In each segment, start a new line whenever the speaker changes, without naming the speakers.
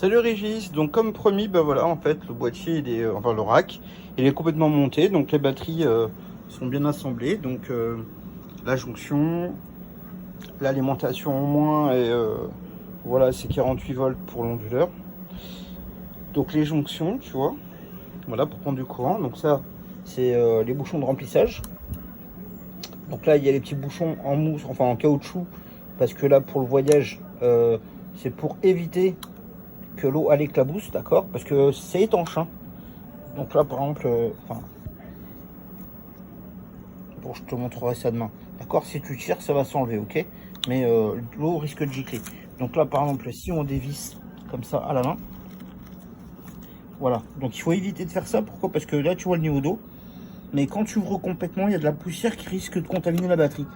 Salut Régis, donc comme promis, bah voilà, en fait le boîtier, il est, enfin le rack, il est complètement monté, donc les batteries sont bien assemblées, donc la jonction, l'alimentation au moins, et voilà, c'est 48 volts pour l'onduleur. Donc les jonctions, tu vois, voilà, pour prendre du courant, donc ça c'est les bouchons de remplissage. Donc là il y a les petits bouchons en mousse, enfin en caoutchouc, parce que là pour le voyage, c'est pour éviter que l'eau elle éclabousse, d'accord, parce que c'est étanche, hein. Donc là par exemple, bon, je te montrerai ça demain, d'accord, si tu tires ça va s'enlever, ok, mais l'eau risque de gicler. Donc là par exemple, si on dévisse comme ça à la main, voilà, donc il faut éviter de faire ça. Pourquoi? Parce que là tu vois le niveau d'eau, mais quand tu ouvres complètement il y a de la poussière qui risque de contaminer la batterie,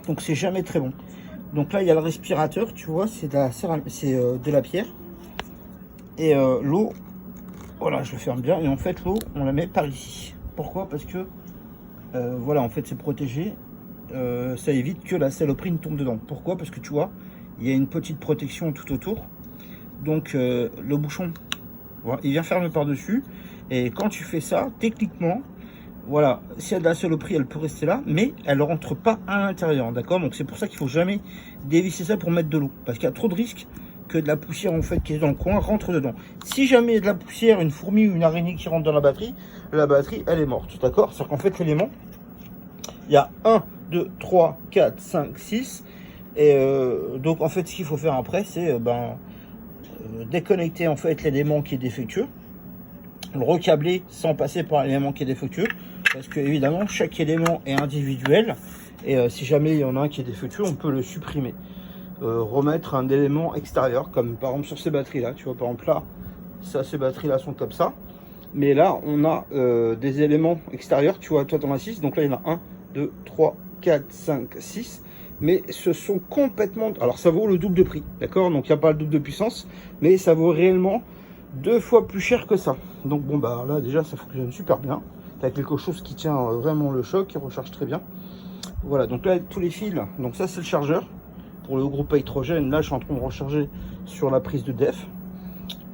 donc c'est jamais très bon. Donc là il y a le respirateur, tu vois, c'est de la c'est de la pierre, et l'eau, voilà, je le ferme bien, et en fait l'eau on la met par ici. Pourquoi? Parce que voilà, en fait c'est protégé, ça évite que la saloperie ne tombe dedans. Pourquoi? Parce que tu vois, il y a une petite protection tout autour, donc le bouchon, voilà, il vient fermer par dessus, et quand tu fais ça, techniquement, voilà, s'il y a de la saloperie elle peut rester là, mais elle ne rentre pas à l'intérieur, d'accord. Donc c'est pour ça qu'il faut jamais dévisser ça pour mettre de l'eau, parce qu'il y a trop de risques que de la poussière en fait qui est dans le coin rentre dedans. Si jamais il y a de la poussière, une fourmi ou une araignée qui rentre dans la batterie elle est morte, d'accord. C'est qu'en fait l'élément, il y a 1, 2, 3, 4, 5, 6, et donc en fait ce qu'il faut faire après c'est déconnecter en fait l'élément qui est défectueux, le recabler sans passer par l'élément qui est défectueux, parce que évidemment chaque élément est individuel, et si jamais il y en a un qui est défectueux on peut le supprimer, remettre un élément extérieur, comme par exemple sur ces batteries là, tu vois, par exemple là, ça, ces batteries là sont comme ça, mais là on a des éléments extérieurs, tu vois, toi t'en as 6, donc là il y en a 1, 2, 3, 4, 5, 6, mais ce sont complètement, alors ça vaut le double de prix, d'accord, donc il n'y a pas le double de puissance, mais ça vaut réellement 2 fois plus cher que ça. Donc bon bah là déjà ça fonctionne super bien, t'as quelque chose qui tient vraiment le choc, qui recharge très bien. Voilà, donc là tous les fils, donc ça c'est le chargeur pour le groupe électrogène. Là je suis en train de recharger sur la prise de def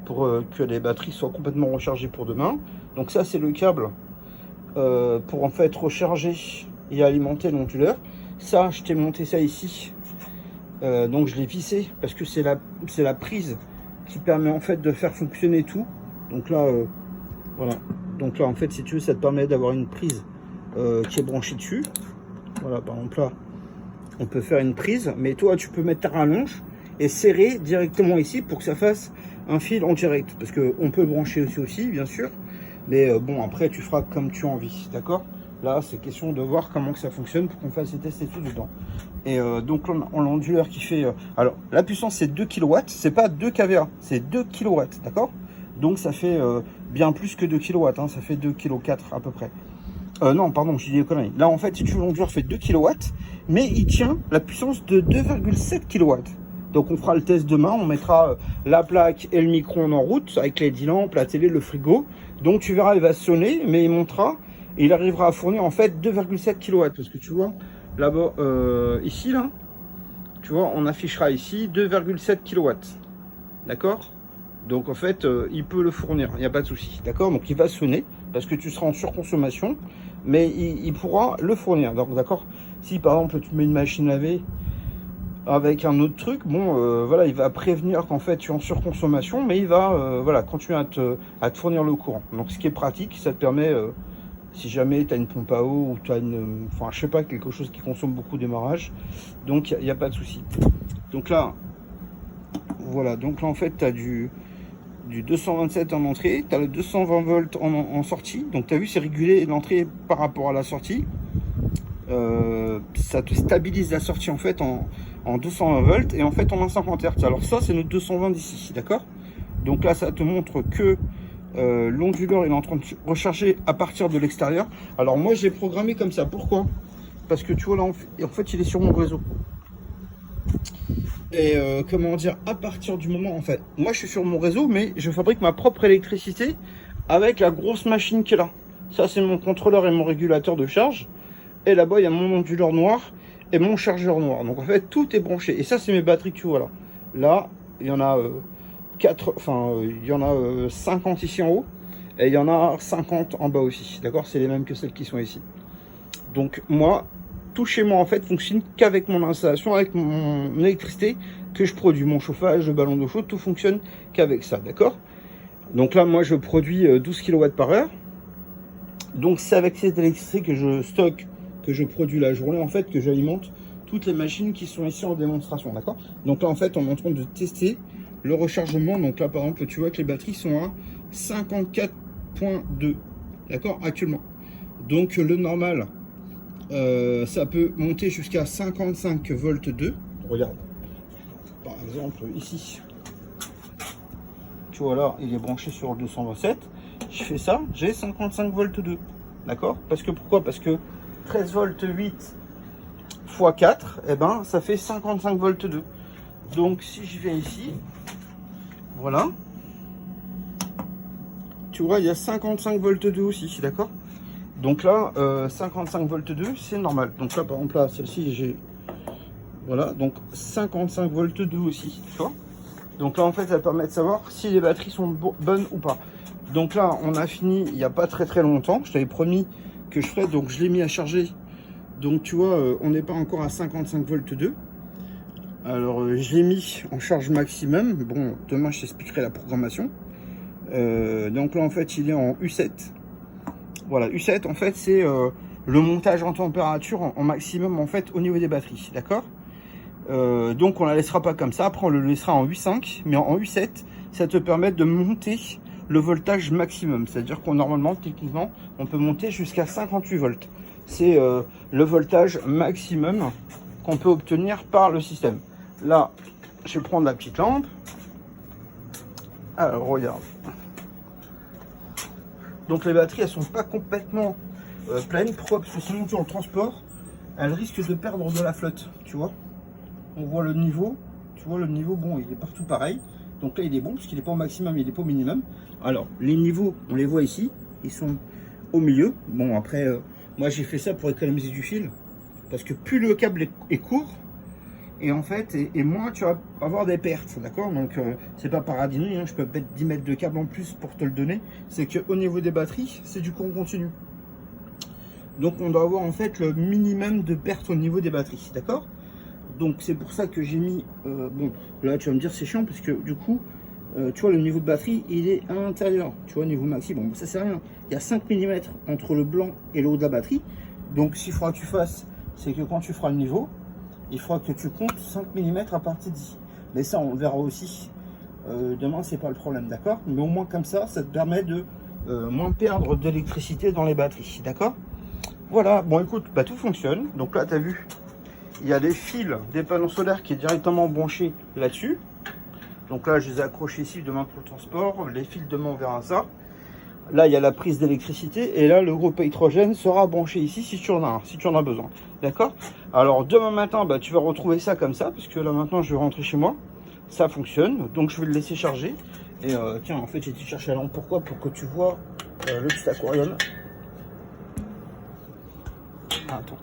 pour que les batteries soient complètement rechargées pour demain. Donc ça c'est le câble pour en fait recharger et alimenter l'onduleur. Ça je t'ai monté ça ici, donc je l'ai vissé parce que c'est la prise qui permet en fait de faire fonctionner tout. Donc là voilà, donc là en fait si tu veux ça te permet d'avoir une prise qui est branchée dessus. Voilà, par exemple là on peut faire une prise, mais toi tu peux mettre ta rallonge et serrer directement ici pour que ça fasse un fil en direct, parce que on peut le brancher aussi bien sûr, mais bon après tu feras comme tu as envie, d'accord. Là c'est question de voir comment que ça fonctionne pour qu'on fasse des tests et tout dedans. Et donc on a l'onduleur qui fait alors la puissance c'est 2 kW, c'est pas 2 kVA, c'est 2 kW, d'accord. Donc ça fait bien plus que 2 kW, hein, ça fait 2,4 kg à peu près. Non, pardon, j'ai dit des conneries. Là, en fait, si tu veux, l'onduleur fait 2 kW, mais il tient la puissance de 2,7 kW. Donc, on fera le test demain. On mettra la plaque et le micro-ondes en route avec les 10 lampes, la télé, le frigo. Donc, tu verras, il va sonner, mais il montera et il arrivera à fournir en fait 2,7 kW. Parce que tu vois, là-bas, ici, là, tu vois, on affichera ici 2,7 kW. D'accord? Donc en fait, il peut le fournir, il n'y a pas de souci, d'accord. Donc il va sonner parce que tu seras en surconsommation, mais il pourra le fournir. Donc d'accord. Si par exemple tu mets une machine à laver avec un autre truc, bon, voilà, il va prévenir qu'en fait tu es en surconsommation, mais il va, voilà, continuer à te fournir le courant. Donc ce qui est pratique, ça te permet, si jamais tu as une pompe à eau ou tu as enfin je sais pas, quelque chose qui consomme beaucoup de démarrage, donc il n'y a pas de souci. Donc là, voilà, donc là en fait tu as du 227 en entrée, tu as le 220 volts en sortie, donc tu as vu c'est régulé l'entrée par rapport à la sortie, ça te stabilise la sortie en fait en 220 volts et en fait en 50 Hz. Alors ça c'est notre 220 d'ici, d'accord. Donc là ça te montre que l'onduleur il est en train de recharger à partir de l'extérieur. Alors moi j'ai programmé comme ça, pourquoi? Parce que tu vois là en fait il est sur mon réseau. Et comment dire, à partir du moment, en fait, moi je suis sur mon réseau, mais je fabrique ma propre électricité avec la grosse machine qui est là. Ça c'est mon contrôleur et mon régulateur de charge. Et là-bas il y a mon onduleur noir et mon chargeur noir. Donc en fait tout est branché. Et ça c'est mes batteries que tu vois là. Là il y en a 4, enfin il y en a 50 ici en haut et il y en a 50 en bas aussi, d'accord? C'est les mêmes que celles qui sont ici. Donc moi, tout chez moi en fait fonctionne qu'avec mon installation, avec mon électricité que je produis, mon chauffage, le ballon d'eau chaude, tout fonctionne qu'avec ça, d'accord? Donc là moi je produis 12 kW par heure. Donc c'est avec cette électricité que je stocke, que je produis la journée en fait, que j'alimente toutes les machines qui sont ici en démonstration, d'accord? Donc là en fait on est en train de tester le rechargement. Donc là par exemple tu vois que les batteries sont à 54.2, d'accord, actuellement. Donc le normal ça peut monter jusqu'à 55 volts 2. Regarde, par exemple ici, tu vois là il est branché sur le 227. Je fais ça, j'ai 55 volts 2, d'accord? Parce que pourquoi? Parce que 13 volts 8 x 4, et ben ça fait 55 volts 2. Donc si je viens ici, voilà, tu vois il y a 55 volts 2 aussi, d'accord? Donc là 55 volts 2 c'est normal. Donc là par exemple là celle-ci j'ai, voilà, donc 55 volts 2 aussi, tu vois? Donc là en fait ça permet de savoir si les batteries sont bonnes ou pas. Donc là on a fini il n'y a pas très longtemps, je t'avais promis que je ferais, donc je l'ai mis à charger. Donc tu vois on n'est pas encore à 55 volts 2. Alors je l'ai mis en charge maximum. Bon, demain je t'expliquerai la programmation. Donc là en fait il est en U7. Voilà, U7 en fait c'est le montage en température en maximum en fait au niveau des batteries, d'accord? Donc on la laissera pas comme ça, après on le laissera en U5, mais en U7 ça te permet de monter le voltage maximum, c'est à dire qu'on normalement techniquement on peut monter jusqu'à 58 volts. C'est le voltage maximum qu'on peut obtenir par le système. Là je vais prendre la petite lampe. Alors regarde, donc les batteries elles sont pas complètement pleines. Pourquoi? Parce que sinon sur le transport elles risquent de perdre de la flotte, tu vois. On voit le niveau, tu vois le niveau, bon il est partout pareil. Donc là il est bon parce qu'il n'est pas au maximum, il n'est pas au minimum. Alors les niveaux on les voit ici, ils sont au milieu. Bon après moi j'ai fait ça pour économiser du fil, parce que plus le câble est court, et en fait et moins tu vas avoir des pertes, d'accord? Donc c'est pas paradis, hein, je peux mettre 10 mètres de câble en plus pour te le donner. C'est que au niveau des batteries c'est du courant continu, donc on doit avoir en fait le minimum de pertes au niveau des batteries, d'accord? Donc c'est pour ça que j'ai mis, bon là tu vas me dire c'est chiant parce que du coup tu vois le niveau de batterie il est à l'intérieur, tu vois niveau maxi, bon ça c'est rien, il y a 5 mm entre le blanc et le haut de la batterie. Donc ce qu'il faudra que tu fasses, c'est que quand tu feras le niveau, il faudra que tu comptes 5 mm à partir d'ici. Mais ça on verra aussi demain, c'est pas le problème, d'accord? Mais au moins comme ça te permet de moins perdre d'électricité dans les batteries, d'accord? Voilà, bon écoute, bah tout fonctionne. Donc là tu as vu, il y a des fils, des panneaux solaires qui est directement branché là-dessus. Donc là, je les ai accrochés ici demain pour le transport. Les fils demain, on verra ça. Là, il y a la prise d'électricité. Et là, le groupe hydrogène sera branché ici si tu en as, si tu en as besoin. D'accord? Alors, demain matin, bah, tu vas retrouver ça comme ça. Parce que là, maintenant, je vais rentrer chez moi. Ça fonctionne. Donc, je vais le laisser charger. Et tiens, en fait, j'ai été chercher la lampe. Pourquoi? Pour que tu vois le petit aquarium. Ah, attends.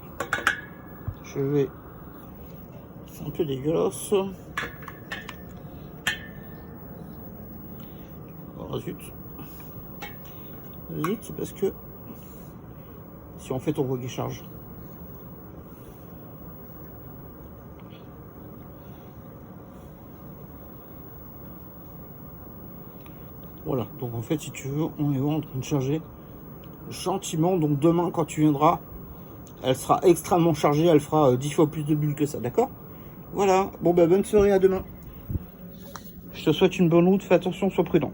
Je vais... C'est un peu dégueulasse. Oh zut. Zut, c'est parce que si on fait on voit qu'il charge. Voilà, donc en fait si tu veux, on est en train de charger gentiment. Donc demain quand tu viendras, elle sera extrêmement chargée, elle fera 10 fois plus de bulles que ça, d'accord? Voilà, bon bah bonne soirée, à demain. Je te souhaite une bonne route, fais attention, sois prudent.